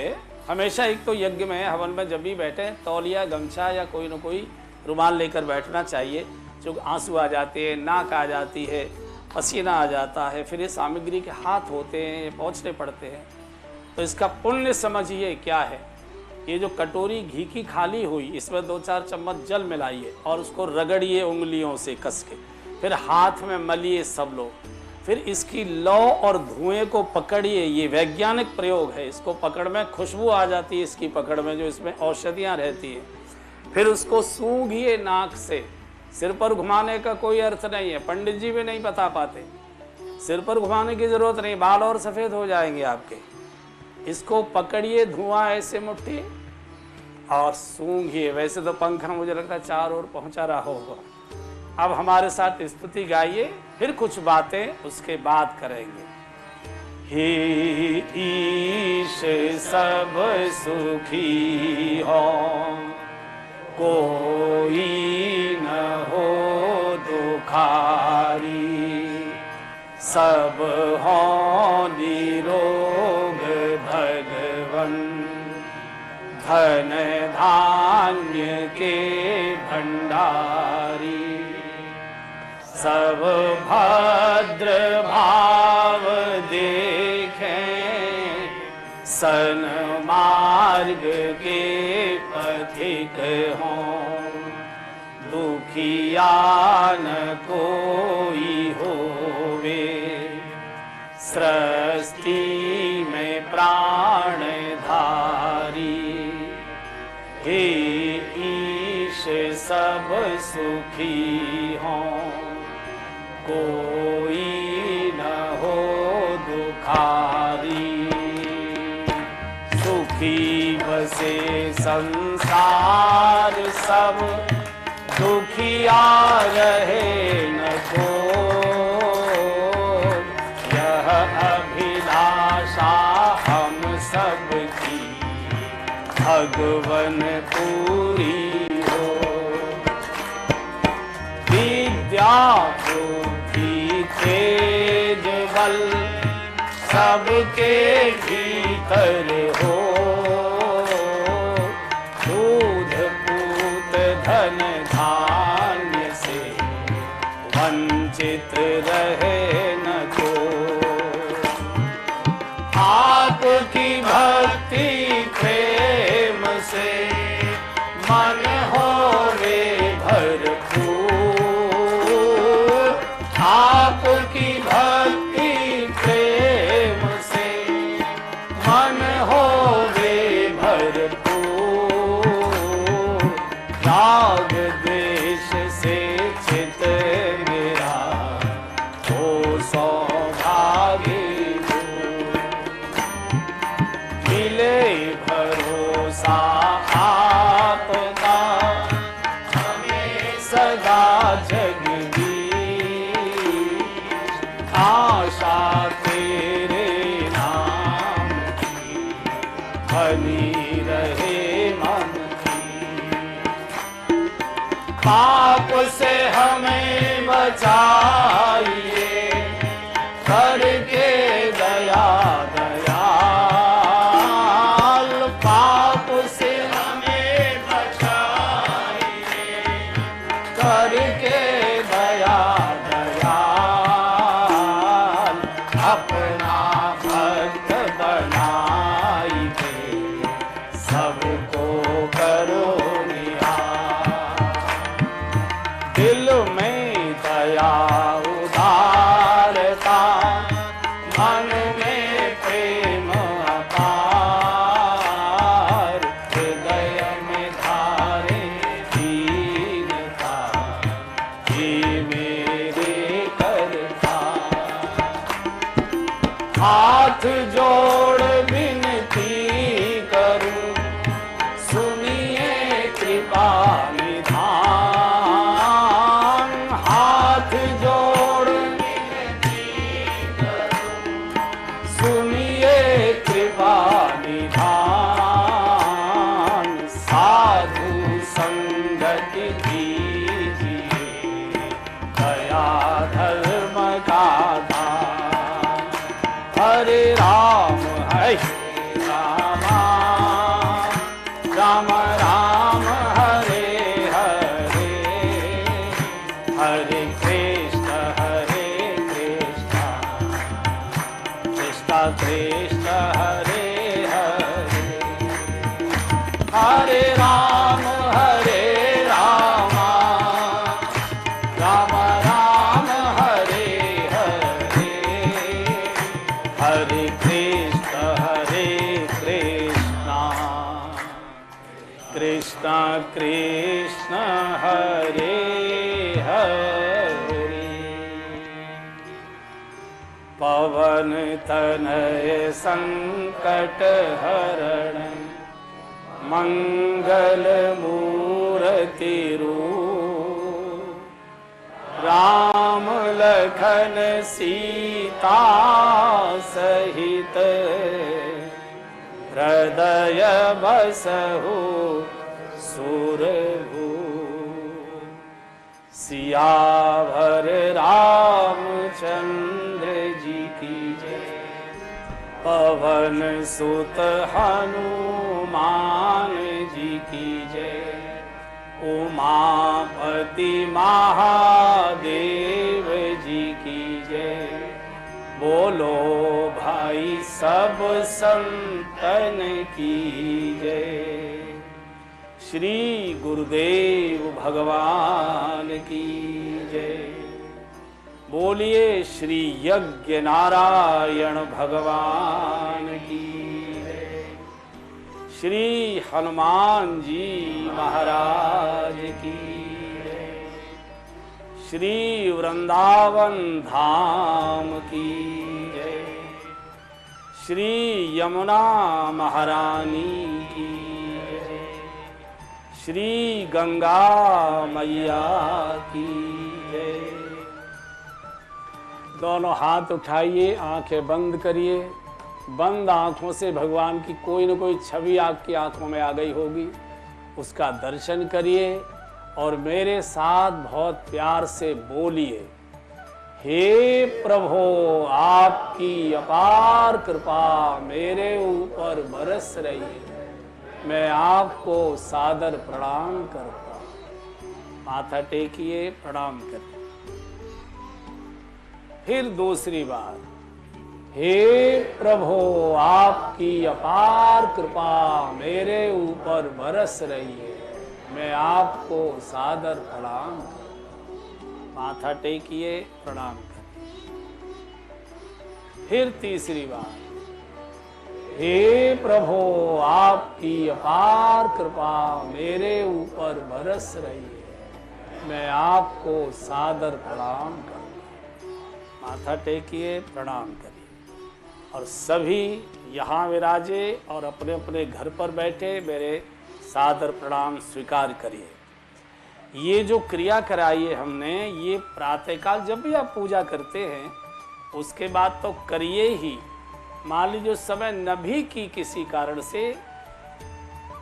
हमेशा एक तो यज्ञ में हवन में जब भी बैठे तौलिया गमछा या कोई न कोई रुमाल लेकर बैठना चाहिए। जो आंसू आ जाते हैं, नाक आ जाती है, पसीना आ जाता है, फिर ये सामग्री के हाथ होते हैं, ये पहुँचने पड़ते हैं, तो इसका पुण्य समझिए क्या है। ये जो कटोरी घी की खाली हुई, इसमें 2-4 चम्मच जल मिलाइए और उसको रगड़िए उंगलियों से कस के, फिर हाथ में मलिए सब लोग, फिर इसकी लौ और धुएं को पकड़िए। ये वैज्ञानिक प्रयोग है, इसको पकड़ में खुशबू आ जाती है, इसकी पकड़ में जो इसमें औषधियाँ रहती हैं। फिर उसको सूंघिए नाक से। सिर पर घुमाने का कोई अर्थ नहीं है, पंडित जी भी नहीं बता पाते, सिर पर घुमाने की जरूरत नहीं, बाल और सफ़ेद हो जाएंगे आपके। इसको पकड़िए, धुआं ऐसे मुट्ठी और सूंघिए। वैसे तो पंखा मुझे लगता है चारों ओर पहुंचा रहा होगा। अब हमारे साथ स्तुति गाइए, फिर कुछ बातें उसके बाद करेंगे। हे ईश सब सुखी हो, कोई न हो दुखारी। सब हो निरोग भगवन, धन धान्य के भंडारी। सब भद्र भाव देखें, सन्मार्ग के पथिक हों। दुखिया न कोई होवे, सृष्टि में प्राण धारी। हे ईश सब सुखी हों, कोई न हो दुखारी। सुखी बसे संसार सब, दुखिया रहे न को। यह अभिलाषा हम सबकी, भगवन पूरी हो। विद्या बुद्धि तेज बल, सबके भीतर हो। दूध पूत धन धान्य से, वंचित रहे न को। आपकी भक्ति प्रेम से, मन होवे भरपूर। आपकी भक्ति प्रेम से, मन होवे भरपूर। राग द्वेष से चित मेरा, हो सौभागी दूर। मिले भरोसा आपका, हमें सदा जगदीश। आशा तेरे नाम की, बनी रहे मन की। पाप से हमें बचाइए, करके दया दयाल। पाप से हमें बचाइए, करके दया दयाल। अपना भक्त बनाइए, सबको करो निहाल। हाथ जोड़ विनती करूं, सुनिए कृपा निधान। हाथ जोड़ विनती करूं, सुनिए कृपा निधान। साधु संगति दीजिए, दया धर्म का दान। हरे राम रामा, राम राम हरे हरे, हरे कृष्ण कृष्ण कृष्ण हरे हरे। हरे राम रामा, राम राम हरे हरे, हरे कृष्ण कृष्ण कृष्ण हरे हरे। पवन तनय संकट हरण, मंगल मूर्ति रूप। राम लखन सीता सहित, हृदय बसहु सुरभूप। सियावर रामचंद्र जी की जय, पवन सुत हनुमान जी की जय। उमापति महादेव जी की जय। बोलो भाई सब संतन की जय। श्री गुरुदेव भगवान की जय। बोलिए श्री यज्ञ नारायण भगवान की जय। श्री हनुमान जी महाराज की जय। श्री वृंदावन धाम की जय। श्री यमुना महारानी की जय। श्री गंगा मैया की जय। दोनों हाथ उठाइए, आंखें बंद करिए। बंद आंखों से भगवान की कोई न कोई छवि आपकी आंखों में आ गई होगी, उसका दर्शन करिए और मेरे साथ बहुत प्यार से बोलिए, हे प्रभु आपकी अपार कृपा मेरे ऊपर बरस रही है, मैं आपको सादर प्रणाम करता हूँ। माथा टेकिए, प्रणाम करिए। फिर दूसरी बार, हे प्रभु आपकी अपार कृपा मेरे ऊपर बरस रही है, मैं आपको सादर प्रणाम करता हूं। माथा टेकिए, प्रणाम करिए। फिर तीसरी बार, हे प्रभु आपकी अपार कृपा मेरे ऊपर बरस रही है, मैं आपको सादर प्रणाम करता हूं। माथा टेकिए, प्रणाम करिए। और सभी यहाँ विराजे और अपने अपने घर पर बैठे मेरे सादर प्रणाम स्वीकार करिए। ये जो क्रिया कराई है हमने, ये प्रातःकाल जब भी आप पूजा करते हैं उसके बाद तो करिए ही। मान लीजिए उस समय न भी की किसी कारण से,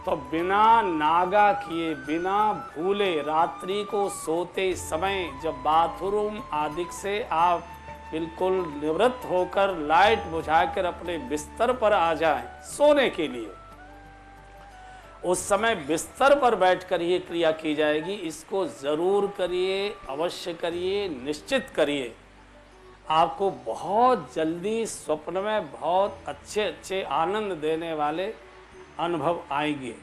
तो बिना नागा किए, बिना भूले, रात्रि को सोते समय जब बाथरूम आदि से आप बिल्कुल निवृत्त होकर लाइट बुझाकर अपने बिस्तर पर आ जाएं सोने के लिए, उस समय बिस्तर पर बैठकर ये क्रिया की जाएगी। इसको जरूर करिए, अवश्य करिए, निश्चित करिए। आपको बहुत जल्दी स्वप्न में बहुत अच्छे अच्छे आनंद देने वाले अनुभव आएंगे।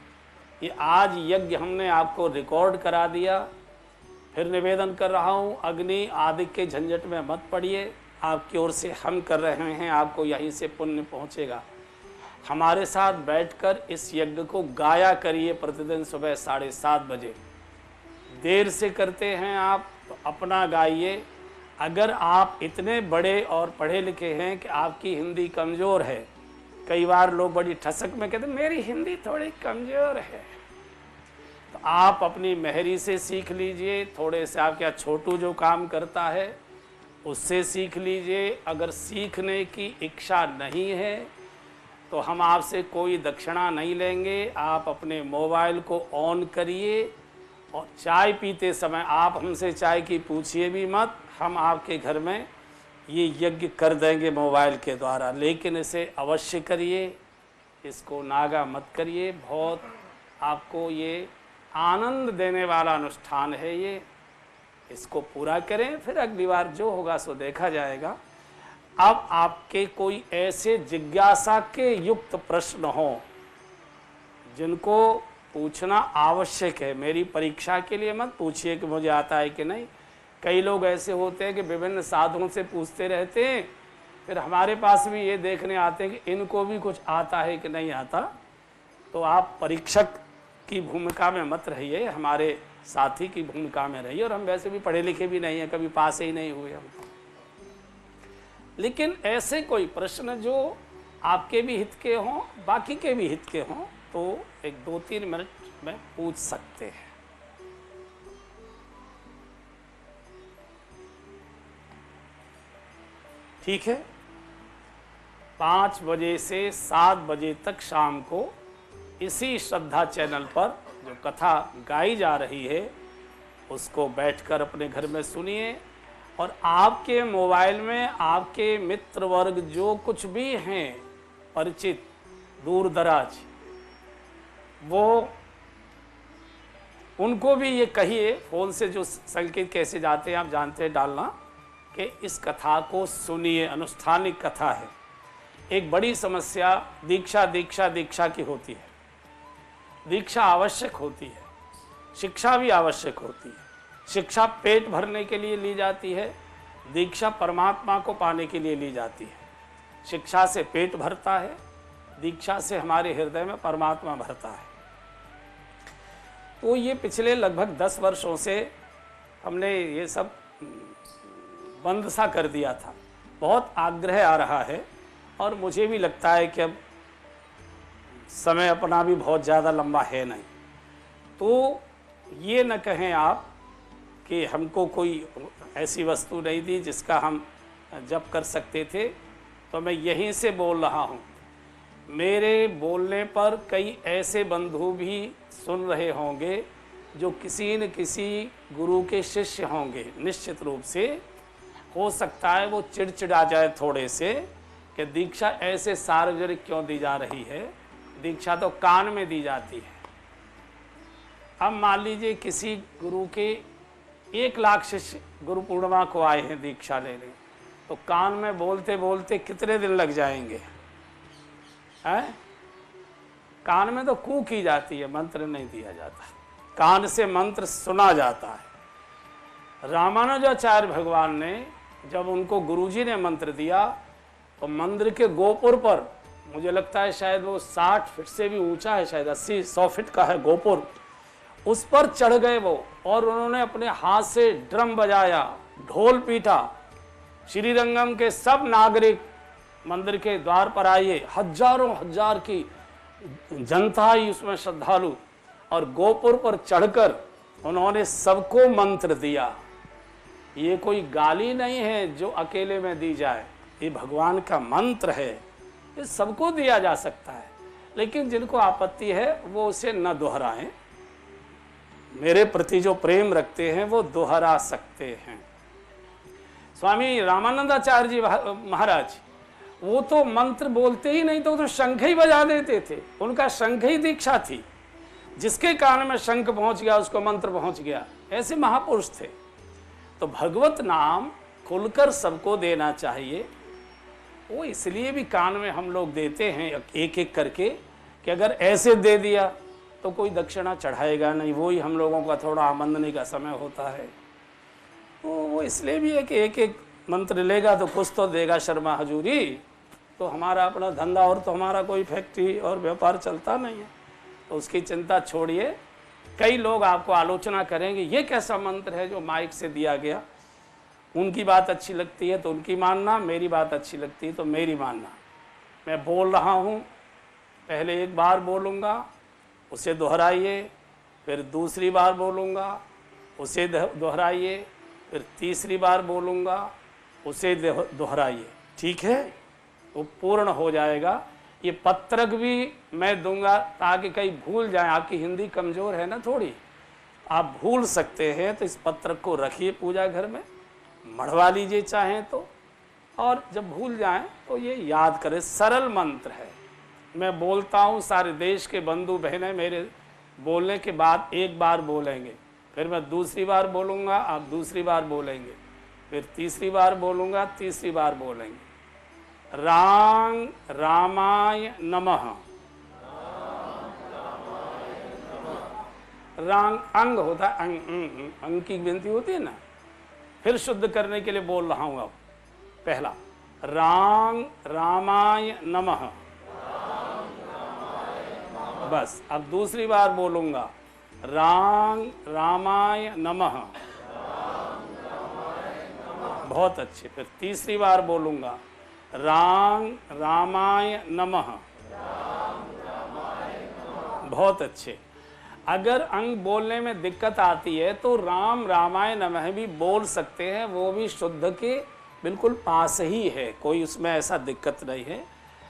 ये आज यज्ञ हमने आपको रिकॉर्ड करा दिया। फिर निवेदन कर रहा हूँ, अग्नि आदि के झंझट में मत पड़िए। आपकी ओर से हम कर रहे हैं, आपको यहीं से पुण्य पहुँचेगा। हमारे साथ बैठकर इस यज्ञ को गाया करिए प्रतिदिन सुबह 7:30 बजे। देर से करते हैं आप, तो अपना गाइए। अगर आप इतने बड़े और पढ़े लिखे हैं कि आपकी हिंदी कमज़ोर है, कई बार लोग बड़ी ठसक में कहते मेरी हिंदी थोड़ी कमज़ोर है, तो आप अपनी मेहरी से सीख लीजिए, थोड़े से आपके यहाँ छोटू जो काम करता है उससे सीख लीजिए। अगर सीखने की इच्छा नहीं है तो हम आपसे कोई दक्षिणा नहीं लेंगे। आप अपने मोबाइल को ऑन करिए और चाय पीते समय आप हमसे चाय की पूछिए भी मत, हम आपके घर में ये यज्ञ कर देंगे मोबाइल के द्वारा। लेकिन इसे अवश्य करिए, इसको नागा मत करिए। बहुत आपको ये आनंद देने वाला अनुष्ठान है ये, इसको पूरा करें, फिर अगली बार जो होगा सो देखा जाएगा। अब आपके कोई ऐसे जिज्ञासा के युक्त प्रश्न हों जिनको पूछना आवश्यक है, मेरी परीक्षा के लिए मत पूछिए कि मुझे आता है कि नहीं। कई लोग ऐसे होते हैं कि विभिन्न साधुओं से पूछते रहते हैं, फिर हमारे पास भी ये देखने आते हैं कि इनको भी कुछ आता है कि नहीं आता। तो आप परीक्षक की भूमिका में मत रहिए, हमारे साथी की भूमिका में रहिए। और हम वैसे भी पढ़े लिखे भी नहीं हैं, कभी पास ही नहीं हुए हम। लेकिन ऐसे कोई प्रश्न जो आपके भी हित के हों, बाकी के भी हित के हों, तो एक 2-3 मिनट में पूछ सकते हैं। ठीक है, 5 बजे से 7 बजे तक शाम को इसी श्रद्धा चैनल पर जो कथा गाई जा रही है उसको बैठकर अपने घर में सुनिए। और आपके मोबाइल में आपके मित्र वर्ग जो कुछ भी हैं परिचित दूर दराज, वो उनको भी ये कहिए, फ़ोन से जो संकेत कैसे जाते हैं आप जानते हैं डालना, कि इस कथा को सुनिए, अनुष्ठानिक कथा है। एक बड़ी समस्या दीक्षा दीक्षा दीक्षा की होती है। दीक्षा आवश्यक होती है, शिक्षा भी आवश्यक होती है। शिक्षा पेट भरने के लिए ली जाती है, दीक्षा परमात्मा को पाने के लिए ली जाती है। शिक्षा से पेट भरता है, दीक्षा से हमारे हृदय में परमात्मा भरता है। तो ये पिछले लगभग 10 वर्षों से हमने ये सब बंद सा कर दिया था। बहुत आग्रह आ रहा है और मुझे भी लगता है कि अब समय अपना भी बहुत ज़्यादा लंबा है नहीं। तो ये न कहें आप कि हमको कोई ऐसी वस्तु नहीं दी जिसका हम जप कर सकते थे। तो मैं यहीं से बोल रहा हूँ, मेरे बोलने पर कई ऐसे बंधु भी सुन रहे होंगे जो किसी न किसी गुरु के शिष्य होंगे। निश्चित रूप से हो सकता है वो चिड़चिड़ा जाए थोड़े से कि दीक्षा ऐसे सार्वजनिक क्यों दी जा रही है, दीक्षा तो कान में दी जाती है। अब मान लीजिए किसी गुरु के 1 लाख शिष्य गुरु पूर्णिमा को आए हैं दीक्षा लेने, तो कान में बोलते बोलते कितने दिन लग जाएंगे हैं? कान में तो कू की जाती है, मंत्र नहीं दिया जाता, कान से मंत्र सुना जाता है। रामानुजाचार्य भगवान ने जब उनको गुरुजी ने मंत्र दिया तो मंदिर के गोपुर पर, मुझे लगता है शायद वो 60 फीट से भी ऊंचा है, शायद 80-100 फीट का है गोपुर, उस पर चढ़ गए वो और उन्होंने अपने हाथ से ड्रम बजाया, ढोल पीटा। श्रीरंगम के सब नागरिक मंदिर के द्वार पर आए, हजारों हजार की जनता ही उसमें श्रद्धालु, और गोपुर पर चढ़कर उन्होंने सबको मंत्र दिया। ये कोई गाली नहीं है जो अकेले में दी जाए, ये भगवान का मंत्र है, ये सबको दिया जा सकता है। लेकिन जिनको आपत्ति है वो उसे न दोहराएं। मेरे प्रति जो प्रेम रखते हैं वो दोहरा सकते हैं। स्वामी रामानंदाचार्य जी महाराज वो तो मंत्र बोलते ही नहीं, तो शंख ही बजा देते थे, उनका शंख ही दीक्षा थी। जिसके कान में शंख पहुंच गया उसको मंत्र पहुंच गया, ऐसे महापुरुष थे। तो भगवत नाम खुलकर सबको देना चाहिए। वो इसलिए भी कान में हम लोग देते हैं एक एक करके कि अगर ऐसे दे दिया तो कोई दक्षिणा चढ़ाएगा नहीं, वो ही हम लोगों का थोड़ा आमंदनी का समय होता है। तो वो इसलिए भी है कि एक एक मंत्र लेगा तो कुछ तो देगा शर्मा हजूरी, तो हमारा अपना धंधा और तो हमारा कोई फैक्ट्री और व्यापार चलता नहीं है, तो उसकी चिंता छोड़िए। कई लोग आपको आलोचना करेंगे ये कैसा मंत्र है जो माइक से दिया गया, उनकी बात अच्छी लगती है तो उनकी मानना, मेरी बात अच्छी लगती है तो मेरी मानना। मैं बोल रहा हूँ, पहले एक बार बोलूँगा, उसे दोहराइए, फिर दूसरी बार बोलूँगा, उसे दोहराइए, फिर तीसरी बार बोलूँगा, उसे दोहराइए। ठीक है, वो पूर्ण हो जाएगा। ये पत्रक भी मैं दूंगा ताकि कहीं भूल जाए। आपकी हिंदी कमज़ोर है ना थोड़ी, आप भूल सकते हैं, तो इस पत्रक को रखिए पूजा घर में, मढ़वा लीजिए चाहें तो, और जब भूल जाएं तो ये याद करें। सरल मंत्र है, मैं बोलता हूँ, सारे देश के बंधु बहनें मेरे बोलने के बाद एक बार बोलेंगे, फिर मैं दूसरी बार बोलूँगा, आप दूसरी बार बोलेंगे, फिर तीसरी बार बोलूँगा, तीसरी बार बोलेंगे। रांग रामाय नमः। रांग अंग होता है, अंग की गिनती होती है ना। फिर शुद्ध करने के लिए बोल रहा हूं। अब पहला, रांग रामाय नमः। बस अब दूसरी बार बोलूंगा, रांग रामाय नमः। बहुत अच्छे। फिर तीसरी बार बोलूंगा, रांग रामाय नमः। बहुत अच्छे। अगर अंग बोलने में दिक्कत आती है तो राम रामाय नमः भी बोल सकते हैं, वो भी शुद्ध के बिल्कुल पास ही है, कोई उसमें ऐसा दिक्कत नहीं है।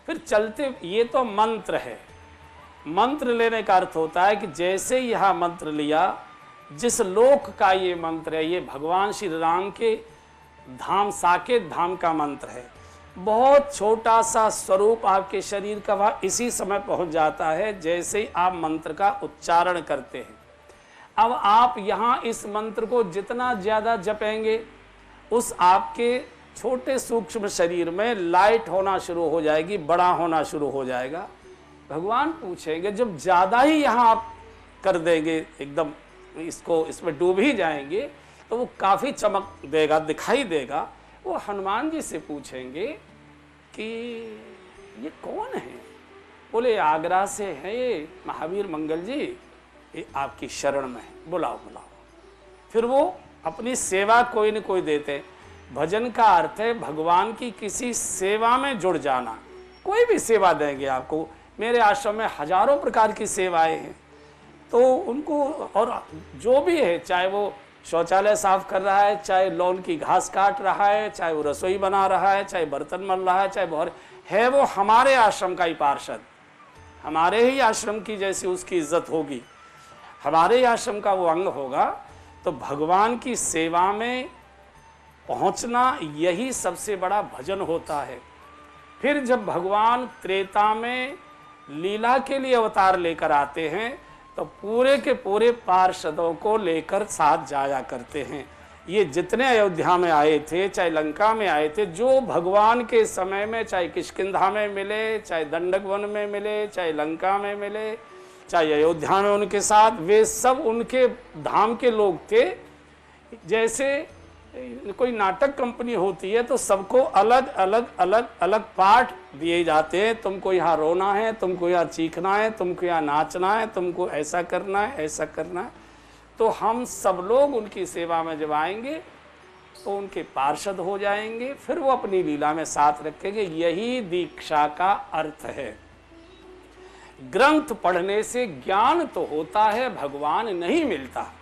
फिर चलते, ये तो मंत्र है। मंत्र लेने का अर्थ होता है कि जैसे यह मंत्र लिया, जिस लोक का ये मंत्र है, ये भगवान श्री राम के धाम, साकेत धाम का मंत्र है। बहुत छोटा सा स्वरूप आपके शरीर का वह इसी समय पहुंच जाता है जैसे ही आप मंत्र का उच्चारण करते हैं। अब आप यहाँ इस मंत्र को जितना ज़्यादा जपेंगे, उस आपके छोटे सूक्ष्म शरीर में लाइट होना शुरू हो जाएगी, बड़ा होना शुरू हो जाएगा। भगवान पूछेंगे, जब ज़्यादा ही यहाँ आप कर देंगे, एकदम इसको इसमें डूब ही जाएंगे, तो वो काफ़ी चमक देगा, दिखाई देगा। वो हनुमान जी से पूछेंगे कि ये कौन है? बोले आगरा से है ये महावीर मंगल जी, ये आपकी शरण में है, बुलाओ बुलाओ। फिर वो अपनी सेवा कोई न कोई देते। भजन का अर्थ है भगवान की किसी सेवा में जुड़ जाना। कोई भी सेवा देंगे आपको। मेरे आश्रम में हजारों प्रकार की सेवाएं हैं, तो उनको, और जो भी है, चाहे वो शौचालय साफ कर रहा है, चाहे लॉन की घास काट रहा है, चाहे वो रसोई बना रहा है, चाहे बर्तन मल रहा है, चाहे बहुत है, वो हमारे आश्रम का ही पार्षद, हमारे ही आश्रम की जैसी उसकी इज्जत होगी, हमारे ही आश्रम का वो अंग होगा। तो भगवान की सेवा में पहुंचना, यही सबसे बड़ा भजन होता है। फिर जब भगवान त्रेता में लीला के लिए अवतार लेकर आते हैं, तो पूरे के पूरे पार्षदों को लेकर साथ जाया करते हैं। ये जितने अयोध्या में आए थे, चाहे लंका में आए थे, जो भगवान के समय में चाहे किष्किंधा में मिले, चाहे दंडक वन में मिले, चाहे लंका में मिले, चाहे अयोध्या में उनके साथ, वे सब उनके धाम के लोग थे। जैसे कोई नाटक कंपनी होती है तो सबको अलग अलग अलग अलग पार्ट दिए जाते हैं। तुमको यहाँ रोना है, तुमको यहाँ चीखना है, तुमको यहाँ नाचना है, तुमको ऐसा करना है, ऐसा करना है। तो हम सब लोग उनकी सेवा में जब आएंगे तो उनके पार्षद हो जाएंगे, फिर वो अपनी लीला में साथ रखेंगे। यही दीक्षा का अर्थ है। ग्रंथ पढ़ने से ज्ञान तो होता है, भगवान नहीं मिलता।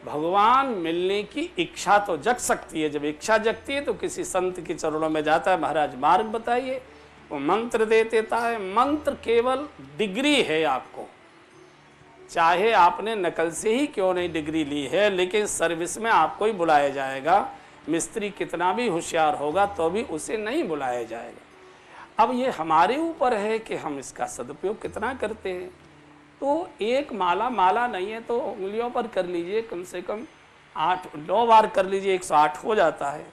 भगवान मिलने की इच्छा तो जग सकती है। जब इच्छा जगती है तो किसी संत के चरणों में जाता है, महाराज मार्ग बताइए, वो मंत्र दे देता है। मंत्र केवल डिग्री है आपको, चाहे आपने नकल से ही क्यों नहीं डिग्री ली है, लेकिन सर्विस में आपको ही बुलाया जाएगा। मिस्त्री कितना भी होशियार होगा तो भी उसे नहीं बुलाया जाएगा। अब ये हमारे ऊपर है कि हम इसका सदुपयोग कितना करते हैं। तो एक माला नहीं है तो उंगलियों पर कर लीजिए, कम से कम 8-9 बार कर लीजिए, 108 हो जाता है।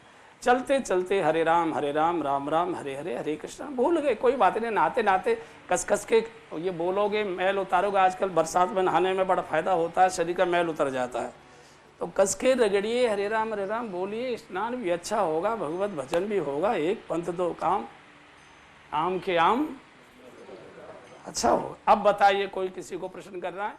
चलते चलते हरे राम राम राम हरे हरे, हरे कृष्णा भूल गए, कोई बात नहीं। नहाते नहाते कस कस के ये बोलोगे, मैल उतारोगे। आजकल बरसात में नहाने में बड़ा फायदा होता है, शरीर का मैल उतर जाता है। तो कस के रगड़िए, हरे राम बोलिए, स्नान भी अच्छा होगा, भगवत भजन भी होगा। एक पंथ दो काम, आम के आम अच्छा हो। अब बताइए, कोई किसी को प्रश्न कर रहा है?